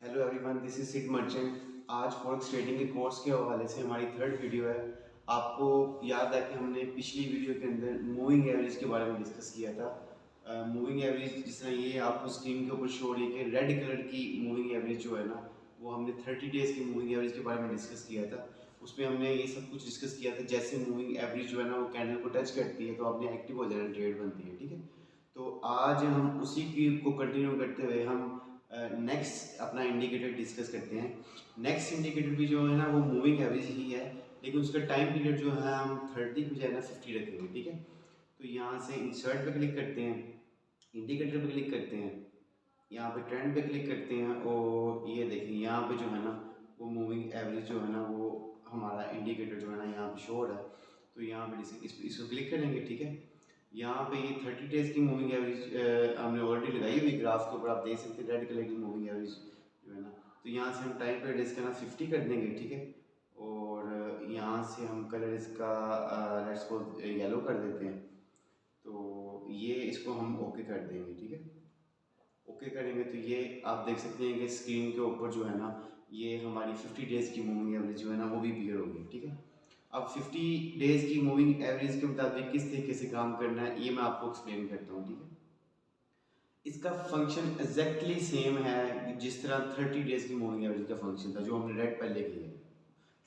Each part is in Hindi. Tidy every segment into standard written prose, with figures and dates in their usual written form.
Hello everyone, this is Sid Merchant. आज फॉरेक्स ट्रेडिंग के कोर्स के हवाले से हमारी थर्ड वीडियो है। आपको याद है कि हमने पिछली वीडियो के अंदर मूविंग एवरेज के बारे में डिस्कस किया था। मूविंग एवरेज जिस तरह ये आपको स्क्रीन के ऊपर शो हो रही है कि रेड कलर की मूविंग एवरेज जो है ना, वो हमने 30 डेज़ की मूविंग एवरेज के बारे में डिस्कस किया था। उसमें हमने ये सब कुछ डिस्कस किया था, जैसे मूविंग एवरेज जो है ना वो कैंडल को टच करती है तो आपने एक्टिव हो जाना, ट्रेड बनती है। ठीक है, तो आज हम उसी की को कंटिन्यू करते हुए हम नेक्स्ट अपना इंडिकेटर डिस्कस करते हैं। नेक्स्ट इंडिकेटर भी जो है ना वो मूविंग एवरेज ही है, लेकिन उसका टाइम पीरियड जो है हम 30 की बजाय ना 50 रखेंगे। ठीक है, तो यहाँ से इंसर्ट पे क्लिक करते हैं, इंडिकेटर पे क्लिक करते हैं, यहाँ पे ट्रेंड पे क्लिक करते हैं और ये देखिए यहाँ पे जो है ना वो मूविंग एवरेज जो है ना वो हमारा इंडिकेटर जो है ना यहाँ पे शो हो रहा है। तो यहाँ पे इसको क्लिक करेंगे। ठीक है, यहाँ पे ये 30 डेज़ की मूविंग एवरेज हमने ऑलरेडी लगाई हुई ग्राफ के ऊपर, आप देख सकते हैं रेड कलर की मूविंग एवरेज जो है ना। तो यहाँ से हम टाइम पीरियड इसका ना 50 कर देंगे। ठीक है, और यहाँ से हम कलर इसका लेट्स सपोज येलो कर देते हैं। तो ये इसको हम ओके कर देंगे। ठीक है, ओके करेंगे तो ये आप देख सकते हैं कि स्क्रीन के ऊपर जो है ना ये हमारी 50 डेज़ की मूविंग एवरेज जो है ना वो भी अपीयर होगी। ठीक है, अब 50 डेज़ की मूविंग एवरेज के मुताबिक किस तरीके से काम करना है ये मैं आपको एक्सप्लेन करता हूँ। ठीक है, इसका फंक्शन एग्जैक्टली सेम है जिस तरह 30 डेज़ की मूविंग एवरेज का फंक्शन था जो हमने रेड पहले किया है।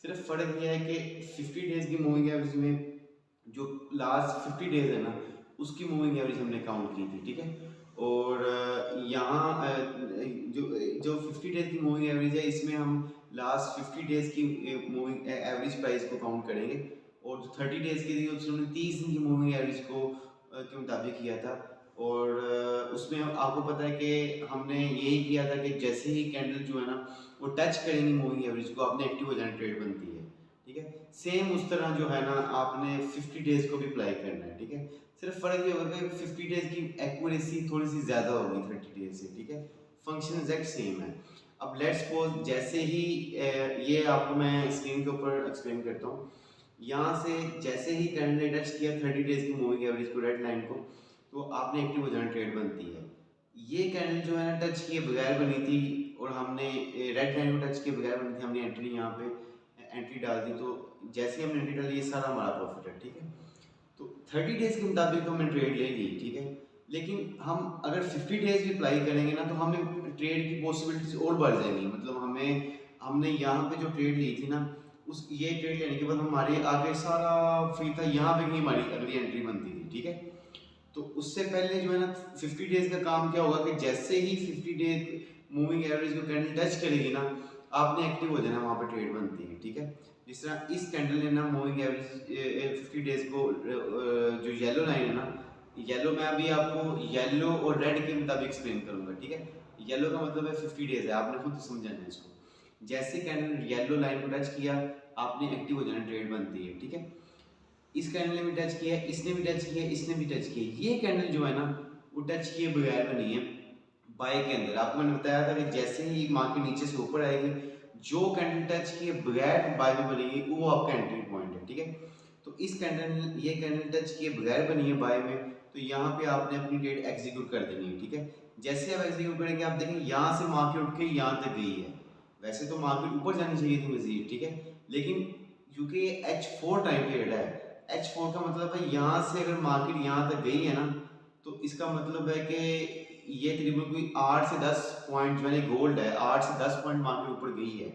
सिर्फ फ़र्क यह है कि 50 डेज़ की मूविंग एवरेज में जो लास्ट 50 डेज़ है ना उसकी मूविंग एवरेज हमने काउंट की थी। ठीक है, और यहाँ जो जो 50 डेज़ की मूविंग एवरेज है इसमें हम लास्ट 50 डेज़ की मूविंग एवरेज प्राइस को काउंट करेंगे, और जो 30 डेज़ की थी उसमें हमने 30 दिन की मूविंग एवरेज को के मुताबिक किया था। और उसमें आपको पता है कि हमने यही किया था कि जैसे ही कैंडल जो है ना वो टच करेंगी मूविंग एवरेज को, आपने एक्टिव हो जाना, ट्रेड बनती है। ठीक है, सेम उस तरह जो है ना आपने 50 डेज़ को भी अप्लाई करना है। ठीक है, सिर्फ फ़र्क ये होगा कि 50 डेज़ की एक्यूरेसी थोड़ी सी ज़्यादा होगी 30 डेज़ से। ठीक है, फंक्शन एग्जैक्ट सेम है। अब लेट्स सपोज जैसे ही ये आपको मैं स्क्रीन के ऊपर एक्सप्लेन करता हूँ। यहाँ से जैसे ही करंट ने टच किया 30 डेज़ की मूविंग एवरेज को, रेड लाइन को, तो आपने एक्टिव हो जाना, ट्रेड बनती है। ये कैंडल जो है ना टच किए बगैर बनी थी और हमने रेड लाइन को टच किए बगैर बनी थी, हमने एंट्री यहाँ पे एंट्री डाल दी। तो जैसे ही हमने एंट्री डाली ये सारा हमारा प्रॉफिट है। ठीक है, तो 30 डेज़ के मुताबिक तो हमने ट्रेड ले ली। ठीक है, लेकिन हम अगर 50 डेज़ भी अप्लाई करेंगे ना तो हमें ट्रेड की पॉसिबिलिटीज और बढ़ जाएंगी। मतलब हमने यहाँ पे जो ट्रेड ली थी ना उस ये ट्रेड लेने के बाद हमारे आगे सारा फ्री था, यहाँ पे कहीं हमारी अगली एंट्री बनती थी। ठीक है, तो उससे पहले जो है ना 50 डेज़ का काम क्या होगा कि जैसे ही 50 डेज मूविंग एवरेज को कैंडल टच करेगी ना आपने एक्टिव हो जाना, वहाँ पर ट्रेड बनती है। ठीक है, जिस तरह इस कैंडल ने ना मूविंग एवरेज 50 डेज़ को जो येलो लाइन है ना, येलो में अभी आपको येलो और रेड के मुताबिक एक्सप्लेन करूंगा। ठीक है, येलो का मतलब है 50 डेज़ है, आपने खुद समझना है इसको। जैसे कैंडल येलो लाइन को टच किया आपने एक्टिव हो जाना, ट्रेड बनती है। ठीक है, इस कैंडल ने भी टच किया, इसने भी टच किया, इसने भी टच किया। ये कैंडल जो है ना वो टच किए बगैर बनी है बाय के अंदर। आपको मैंने बताया था कि जैसे ही मार्केट नीचे से ऊपर आएगी जो कैंडल टच किए बगैर बाय में बनेगी वो आपका एंट्री पॉइंट है। ठीक है, तो इस कैंडल ये कैंडल टच किए बगैर बनी है बाय में, तो यहाँ पे आपने अपनी ट्रेड एग्जीक्यूट कर देनी है। ठीक है, जैसे आप एग्जीक्यूट करेंगे आप देखेंगे यहाँ से मार्केट उठ के यहाँ तक गई है। वैसे तो मार्केट ऊपर जानी चाहिए थी मजीद। ठीक है, लेकिन क्योंकि ये H4 टाइम पीरियड है, H4 का मतलब है यहाँ से अगर मार्केट यहाँ तक गई है ना तो इसका मतलब है कि ये तकरीबन कोई 8 से 10 पॉइंट जो है गोल्ड है, 8 से 10 पॉइंट मार्केट ऊपर गई है।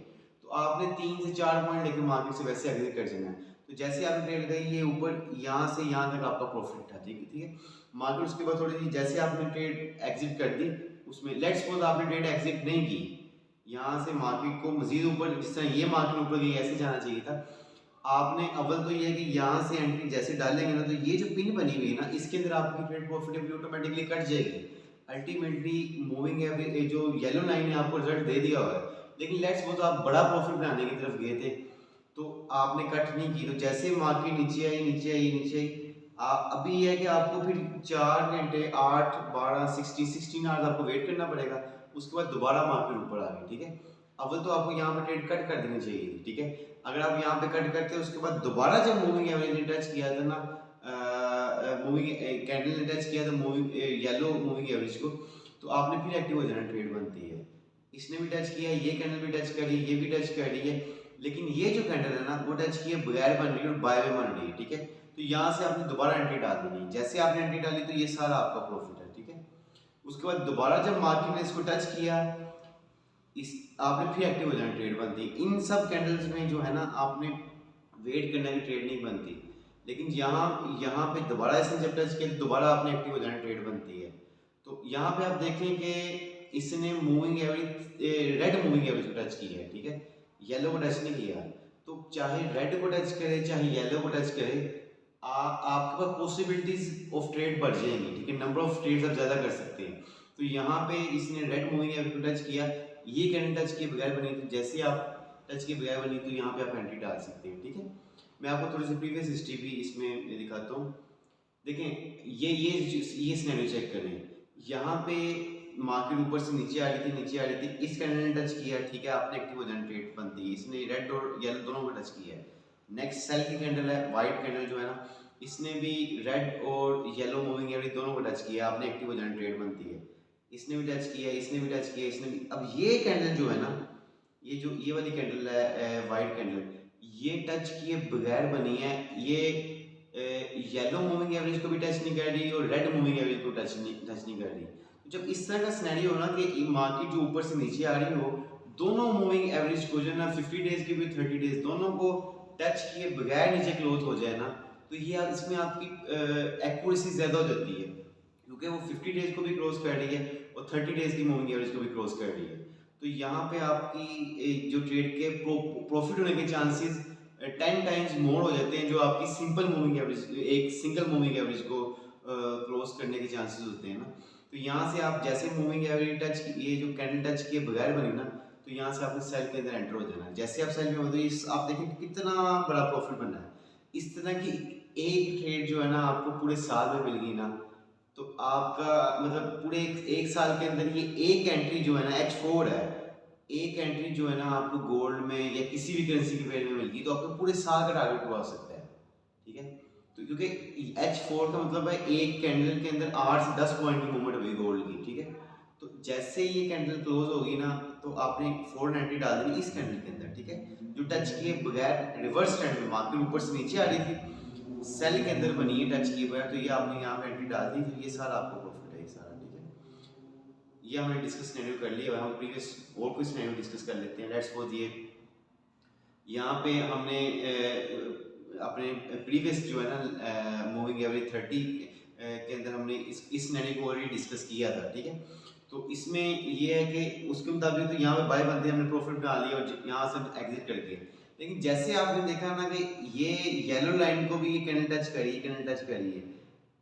तो आपने 3 से 4 पॉइंट लेकर मार्केट से वैसे एग्जिट कर देना है। तो जैसे आपने ट्रेड लगाई ये ऊपर यहाँ से यहाँ तक आपका प्रॉफिट था। ठीक है, ठीक है, मार्केट उसके बाद थोड़ी सी जैसे आपने ट्रेड एग्जिट कर दी उसमें लेट्स सपोज आपने ट्रेड एग्जिट नहीं की, यहाँ से मार्केट को मजीद ऊपर जिस तरह ये मार्केट ऊपर गई ऐसे जाना चाहिए था। आपने अव्वल तो ये है कि यहाँ से एंट्री जैसे डालेंगे ना तो ये जो पिन बनी हुई है ना इसके अंदर आपकी ट्रेड प्रॉफिटेबल ऑटोमेटिकली कट जाएगी। अल्टीमेटली मूविंग एवरेज जो येलो लाइन है आपको रिजल्ट दे दिया हुआ है, लेकिन लेट्स सपोज आप बड़ा प्रॉफिट बनाने की तरफ गए थे तो आपने कट नहीं की। तो जैसे मार्केट नीचे आई नीचे आई नीचे आई, अभी ये है कि आपको फिर 4 घंटे 8 12 16 आवर्स आपको वेट करना पड़ेगा। उसके बाद दोबारा मार्केट ऊपर आ गई। ठीक है, अव्वल तो आपको यहाँ पर ट्रेड कट कर देनी चाहिए थी। ठीक है, अगर आप यहाँ पे कट करते उसके बाद दोबारा जब मूविंग एवरेज ने टच किया था ना, मूविंग कैंडल ने टच किया था मूविंग येलो मूविंग एवरेज को, तो आपने फिर एक्टिव हो जाना, ट्रेड बनती है। इसने भी टच किया, ये कैंडल भी टच कर रही है, ये भी टच कर रही है, लेकिन ये जो कैंडल है ना वो टच किए बगैर बन रही है और बाय में बन रही है, ठीक है। तो यहाँ से आपने दोबारा एंट्री डाल देनी है। जैसे आपने एंट्री डाली तो ये सारा आपका प्रॉफिट है, ठीक है। उसके बाद दोबारा जब मार्केट ने इसको टच किया, इस आपने फिर एक्टिव हो जाना, ट्रेड बनती है। इन सब कैंडल्स में जो है ना आपने वेट करने की ट्रेड नहीं बनती, लेकिन यहाँ यहाँ पे दोबारा इसने जब टच किया दोबारा आपने एक्टिव हो जाना, ट्रेड बनती है। तो यहाँ पे आप देखें कि इसने moving average, red moving average को टच किया है, ठीक है, येलो को टच नहीं किया। तो चाहे रेड को टच करे चाहे येलो को टच करे, आपके पास पॉसिबिलिटीज ऑफ ट्रेड बढ़ जाएंगी, ठीक है, नंबर ऑफ ट्रेड्स आप ज़्यादा कर सकते हैं। तो यहाँ पे इसने रेड मूविंग एवरेज को टच किया, ये कैंडल टच किए बगैर बनी, तो जैसे आप टच किए बगैर बनी तो यहाँ पे आप एंट्री डाल सकते हैं, ठीक है। मैं आपको थोड़ी सी प्रीवियस हिस्ट्री भी इसमें दिखाता हूँ। देखें ये सिनेरियो चेक करें, यहाँ पे मार्केट ऊपर से नीचे आ रही थी, नीचे आ रही थी, इस कैंडल ने टच किया, ठीक है, आपने एक्टिव हो जाना, ट्रेड बनती है। इसने रेड और येलो दोनों को टच किया है। नेक्स्ट सेल की कैंडल है, वाइट कैंडल जो है ना, इसने भी रेड और येलो मूविंग एवरेज दोनों को टच किया, आपने एक्टिव हो जाना, ट्रेड बनती है। इसने भी टच किया, इसने भी टच किया, इसने भी। अब ये कैंडल जो है ना, ये वाली कैंडल है वाइट कैंडल, ये टच किए बगैर बनी है। ये येलो मूविंग एवरेज को भी टच नहीं कर रही और रेड मूविंग एवरेज को टच नहीं कर रही। तो जब इस तरह का सिनेरियो हो ना कि मार्केट जो ऊपर से नीचे आ रही हो, दोनों मूविंग एवरेज को जो ना 50 डेज की भी 30 डेज दोनों को टच किए बगैर नीचे क्लोज हो जाए ना, तो ये इसमें आपकी एक्यूरेसी ज़्यादा हो जाती है, क्योंकि वो 50 डेज को भी क्रॉस कर रही है और 30 डेज की मूविंग एवरेज को भी क्रॉस कर रही है। तो यहाँ पे आपकी जो ट्रेड के प्रॉफिट होने के चांसेस 10 टाइम्स मोर हो जाते हैं, जो आपकी सिंपल मूविंग एवरेज, एक सिंगल मूविंग एवरेज को क्रॉस करने के चांसेस होते हैं ना। तो यहाँ से आप जैसे मूविंग एवरेज टच, ये जो कैंडल टच किए बगैर बनी ना, तो यहाँ से आपने सेल के अंदर एंटर हो जाना है। जैसे आप सेल में हो तो आप देखें कितना बड़ा प्रॉफिट बना है। इस तरह की एक ट्रेड जो है ना आपको पूरे साल में मिल गई ना, तो आपका मतलब पूरे एक साल के अंदर ये एक एंट्री जो है ना H4 है, एक एंट्री जो है ना आपको गोल्ड में या किसी भी करेंसी के पेयर में मिल गई तो आपको पूरे साल का टारगेट हुआ सकता है, ठीक है। तो क्योंकि H4 का मतलब है एक कैंडल के अंदर 8 से 10 पॉइंट की मूवमेंट हुई गोल्ड की, ठीक है। तो जैसे ये कैंडल क्लोज होगी ना, तो आपने 490 डाल देनी इस कैंडल के अंदर, ठीक है, जो टच किए बगैर रिवर्स ट्रेंड में मार्केट ऊपर से नीचे आ रही थी, सेल के अंदर बनी है टच किए बगैर, तो ये आपने यहाँ पे एंट्री डाल दी, फिर ये सारा आपको प्रॉफिट है, ये सारा, ठीक है। ये हमने डिस्कस सिनेरियो कर लिया, हम प्रीवियस और कोई सिनेरियो डिस्कस कर लेते हैं। लेट्स सपोज ये यहाँ पे हमने अपने प्रीवियस जो है ना मूविंग एवरेज 30 के अंदर हमने इस सिनेरियो को ऑलरेडी डिस्कस किया था, ठीक है। तो इसमें ये है कि उसके मुताबिक तो यहाँ पे बाय बनते हमने प्रॉफिट डाल लिया और यहाँ से एग्जिट करके, लेकिन जैसे आपने देखा ना कि ये येलो लाइन को भी ये कैंडल टच करी, कैंडल टच करी है,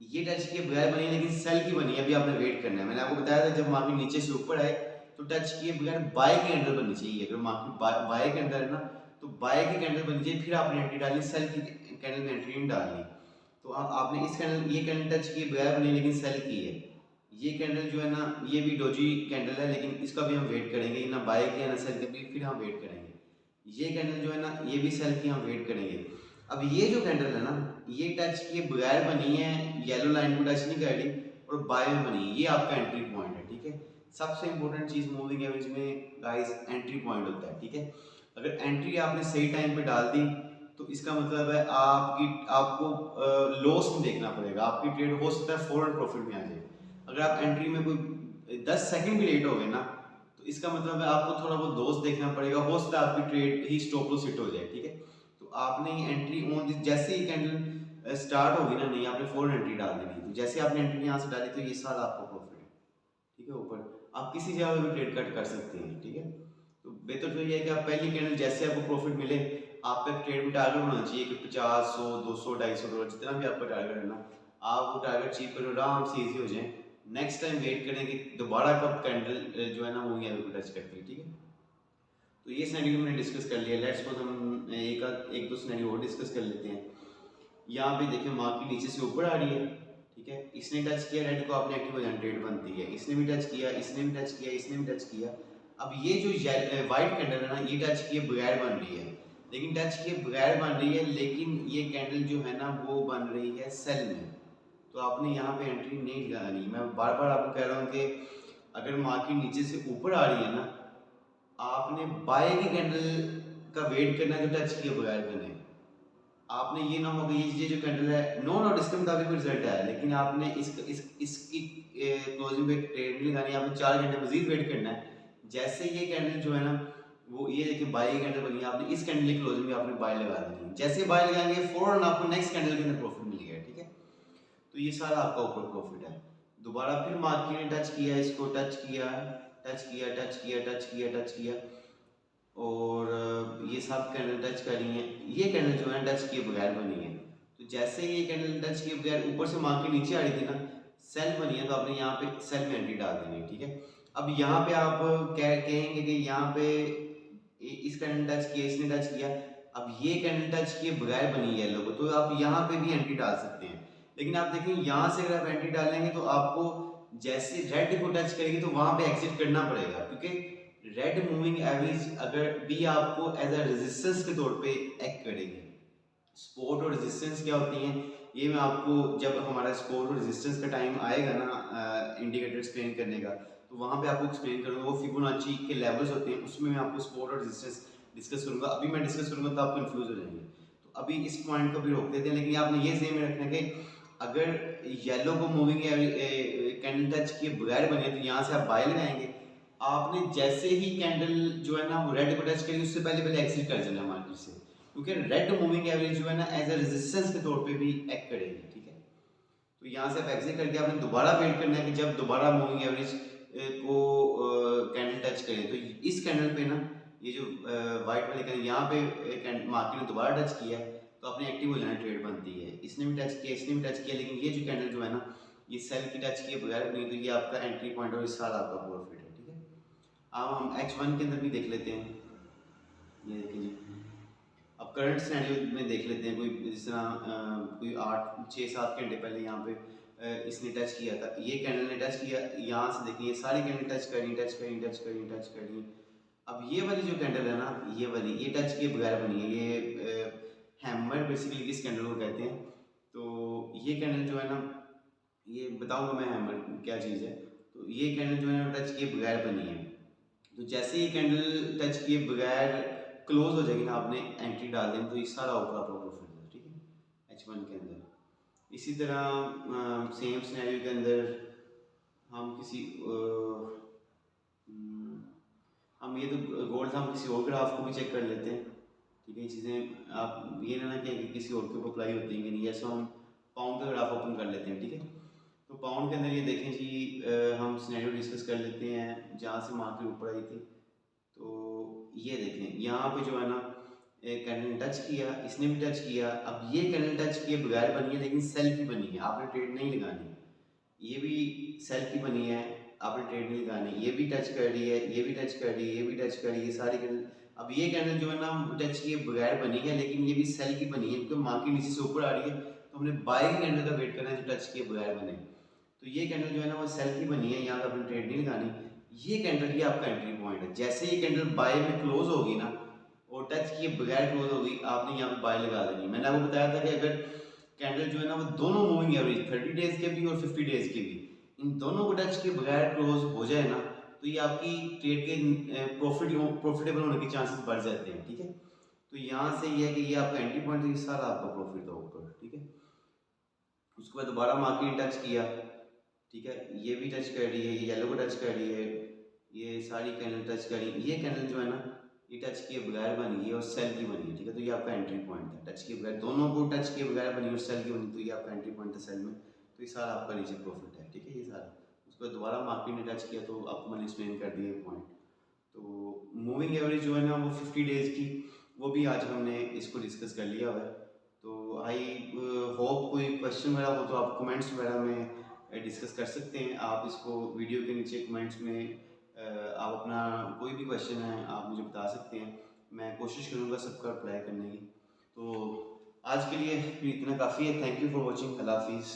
ये टच किए बगैर बनी लेकिन सेल की बनी है। अभी आपने वेट करना है, मैंने आपको बताया था जब मार्केट नीचे से ऊपर आए तो टच किए बगैर बाय की कैंडल बननी चाहिए। अगर मार्केट बाय के अंदर है ना, तो बाय की कैंडल बननी चाहिए, फिर आपने एंट्री डाली, सेल की कैंडल में एंट्री नहीं डालनी। तो आपने इस कैंडल, ये कैंडल टच किए बगैर बनी लेकिन सेल की है। ये कैंडल जो है ना ये भी डोजी कैंडल है, लेकिन इसका भी हम वेट करेंगे, ना बाय की ना सेल की, फिर हम वेट करेंगे। ये कैंडल जो है ना ये भी सेल की, हम वेट करेंगे। अब ये जो कैंडल है ना ये टच किए बगैर बनी है, येलो लाइन को टच नहीं कर रही और बाय में बनी है, ये आपका एंट्री पॉइंट है, ठीक है। सबसे इंपॉर्टेंट चीज मूविंग एवरेज में गाइस एंट्री पॉइंट होता है, ठीक है। अगर एंट्री आपने सही टाइम पे डाल दी तो इसका मतलब है आपको लॉस नहीं देखना पड़ेगा, आपकी ट्रेड हो सकता है फौरन प्रॉफिट में आ जाए। अगर आप एंट्री में कोई 10 सेकंड भी लेट हो गए ना, तो इसका मतलब है आपको थोड़ा बहुत लॉस देखना पड़ेगा, हो सकता है आपकी ट्रेड ही स्टॉप लॉस हिट हो जाए, ठीक है। तो आपने एंट्री ऑन जैसे ही कैंडल स्टार्ट होगी ना, नहीं आपने 4 एंट्री डाल देनी, तो जैसे आपने एंट्री यहाँ से डाली तो ये सारा आपको प्रॉफिट है, ठीक है। ऊपर आप किसी जगह भी ट्रेड कट कर सकते हैं, ठीक है। तो बेहतर तो ये है कि आप पहली कैंडल जैसे आपको प्रॉफिट मिले, आपका ट्रेड में टारगेट होना चाहिए कि 50, 100, 200, $250 जितना भी आपका टारगेट है ना, आप वो टारगेट अचीव करो, आराम से ईजी हो जाए। नेक्स्ट टाइम वेट करें कि दोबारा कब कैंडल जो है ना वो यहाँ पे टच करती है, ठीक है। तो ये सिनेरियो हमने डिस्कस कर लिया। लेट्स सपोज हम एक दो सिनेरियो और डिस्कस कर लेते हैं। यहाँ पे देखिए मार्केट नीचे से ऊपर आ रही है, ठीक है, इसने टच किया रेड को, आपने एक्टिव हो जाना, ट्रेड बनती है। इसने भी टच किया, इसने भी टच किया, इसने भी टच किया। अब ये जो वाइट कैंडल है ना ये टच किए बगैर बन रही है, लेकिन टच किए बगैर बन रही है, लेकिन ये कैंडल जो है ना वो बन रही है सेल में। तो आपने यहाँ पे एंट्री नहीं लगानी। मैं बार बार आपको कह रहा हूँ कि अगर मार्केट नीचे से ऊपर आ रही है ना, आपने बाय की कैंडल का वेट करना है तो टच किए बगैर करना है। आपने ये ना हो कि ये जो कैंडल है नो इसके मुताबिक रिजल्ट आया, लेकिन आपने इसकी क्लोजिंग पे ट्रेड नहीं लगानी, आपने 4 घंटे मजीद वेट करना है। जैसे ये कैंडल जो है ना वो ये देखिए बाय की कैंडल बनी है, आपने इस कैंडल की क्लोजिंग में आपने बाय लगा देनी है। जैसे बाय लगाएंगे फौरन आपको नेक्स्ट कैंडल के अंदर प्रॉफिट मिल गया, ठीक है। तो ये सारा आपका ऊपर प्रॉफिट है। दोबारा फिर मार्केट ने टच किया, इसको टच किया टच किया टच किया टच किया टच किया और ये सब कैंडल टच करी हैं। ये कैंडल जो है टच किए बगैर बनी है। तो जैसे ये कैंडल टच किए बगैर ऊपर से मार्केट नीचे आ रही थी ना, सेल बनी है, तो आपने यहाँ पे सेल में एंट्री डाल देनी है, ठीक है। अब यहाँ पे आप कहेंगे कि यहाँ पे इस कैंडल टच किया, इसने टच किया, अब ये कैंडल टच किए बगैर बनी है येलो को, तो आप यहाँ पे भी एंट्री डाल सकते हैं। लेकिन आप देखें यहाँ से अगर आप एंट्री डालेंगे तो आपको जैसे रेड को टच करेगी तो वहां पे एग्जिट करना पड़ेगा, क्योंकि रेड मूविंग एवरेज अगर भी आपको एज अ रेजिस्टेंस के तौर पे एक्ट करेगी। सपोर्ट और रेजिस्टेंस क्या होती हैं ये मैं आपको जब हमारा सपोर्ट और रेजिस्टेंस का टाइम आएगा ना इंडिकेटर एक्सप्लेन करने का, तो वहाँ पे आपको एक्सप्लेन करूँगा। वो फिबोनाची के लेवल्स होते हैं, उसमें मैं आपको सपोर्ट और रेजिस्टेंस डिस्कस करूँगा। अभी मैं डिस्कस करूँगा तो आप कंफ्यूज हो जाएंगे, तो अभी इस पॉइंट को भी रोक देते हैं। लेकिन आपने ये ज़हन में रखना है कि अगर येलो को मूविंग कैंडल टच किए बगैर बने तो यहाँ से आप बाय लगाएंगे। आपने जैसे ही कैंडल जो है ना वो रेड को टच करेगी उससे पहले एग्जिट कर जाना मार्केट से, क्योंकि रेड मूविंग एवरेज जो है ना एज अ रेजिस्टेंस के तौर पे भी एक्ट करेगी, ठीक है। तो यहाँ से आप एग्जिट करके आपने दोबारा वेट करना है कि जब दोबारा मूविंग एवरेज को कैंडल टच करें। तो इस कैंडल पे ना ये जो वाइट वाले कैंडल यहाँ पे मार्केट ने दोबारा टच किया है तो अपनी एक्टिव हो जाना ट्रेड बनती है। इसने भी टच किया, इसने भी टच किया, लेकिन ये जो कैंडल जो है ना ये सेल की टच किए बगैर नहीं, तो ये आपका एंट्री पॉइंट और इस साल आपका प्रॉफिट है, ठीक है। अब हम H1 के अंदर भी देख लेते हैं। ये देखिए जी, अब करंट सिनेरियो में देख लेते हैं। कोई जिस तरह कोई 6-7 घंटे पहले यहाँ पे इसने टच किया था, ये कैंडल ने टच किया, यहाँ से देखिए ये सारी कैंडल टच करी टच करी टच करी टच करी। अब ये वाली जो कैंडल है ना ये वाली ये टच किए बगैर बनी है। ये हैमर बेसिकली किस कैंडल को कहते हैं। तो ये कैंडल जो है ना ये बताऊंगा मैं हैमर क्या चीज़ है। तो ये कैंडल जो है ना टच किए बगैर बनी है। तो जैसे ये कैंडल टच किए बगैर क्लोज हो जाएगी ना आपने एंट्री डाल देंगे तो इस सारा ऊपर आपका प्रॉफिट है, ठीक है। H1 के अंदर इसी तरह सेम सिनेरियो के अंदर हम किसी हम ये तो गोल्ड हम किसी और ग्राफ को भी चेक कर लेते हैं, ठीक है। ये चीज़ें आप ये ना कि किसी और के ऊपर अप्लाई होती हैं कि नहीं। ऐसा हम पाउंड का ग्राफ ओपन कर लेते हैं, ठीक है। तो पाउंड के अंदर ये देखें जी हम सिनेरियो डिस्कस कर लेते हैं जहाँ से मार्केट ऊपर आई थी। तो ये देखें यहाँ पे जो है ना एक कैंडल ने टच किया, इसने भी टच किया। अब ये कैंडल टच किए बगैर बनी है लेकिन सेल की बनी है, आपने ट्रेड नहीं लगानी। ये भी सेल की बनी है, आपने ट्रेड नहीं लगानी। ये भी टच कर रही है, ये भी टच कर रही है, ये भी टच कर रही है, सारी कैंडल। अब ये कैंडल जो है ना टच किए बगैर बनी है लेकिन ये भी सेल की बनी है, क्योंकि मार्केट नीचे से ऊपर आ रही है तो हमने बाय की कैंडल का वेट करना है जो टच किए बगैर बने। तो ये कैंडल जो है ना वो सेल की बनी है, यहाँ पे अपनी ट्रेड नहीं लगानी। ये कैंडल ही आपका एंट्री पॉइंट है। जैसे ये कैंडल बाय में क्लोज होगी ना और टच किए बगैर क्लोज होगी, आपने यहाँ पे बाय लगा देनी। मैंने आपको बताया था कि अगर कैंडल जो है ना वो दोनों मूविंग एवरेज 30 डेज के भी और 50 डेज के भी इन दोनों को टच के बगैर क्लोज हो जाए ना तो ये आपकी ट्रेड के प्रॉफिटेबल होने के चांसेस बढ़ जाते हैं, ठीक है। तो यहाँ से ये है कि ये आपका एंट्री पॉइंट है, इस सारा आपका प्रॉफिट था ऊपर, ठीक है। उसके बाद दोबारा मार्केट टच किया, ठीक है। ये भी टच कर रही है, ये येलो को टच कर रही है, ये सारी कैंडल टच कर रही है। ये कैंडल जो है ना ये टच किए बगैर बनी है और सेल की बनी है, ठीक है। तो ये आपका एंट्री पॉइंट है। टच किए बगैर दोनों को टच किए बगैर बनी और सेल की बनी, तो ये आपका एंट्री पॉइंट है सेल में। तो ये सारा आपका नीचे प्रॉफिट है, ठीक है। ये सारा उसको दोबारा मार्केट ने टच किया तो आपको मैंने एक्सप्लेन कर दिया पॉइंट। तो मूविंग एवरेज जो है ना वो 50 डेज की, वो भी आज हमने इसको डिस्कस कर लिया हुआ है। तो आई होप कोई क्वेश्चन वगैरह हो तो आप कमेंट्स वगैरह में डिस्कस कर सकते हैं। आप इसको वीडियो के नीचे कमेंट्स में आप अपना कोई भी क्वेश्चन है आप मुझे बता सकते हैं, मैं कोशिश करूँगा सबका रिप्लाई करने की। तो आज के लिए इतना काफ़ी है। Thank you for watching. अल्लाह हाफिज़।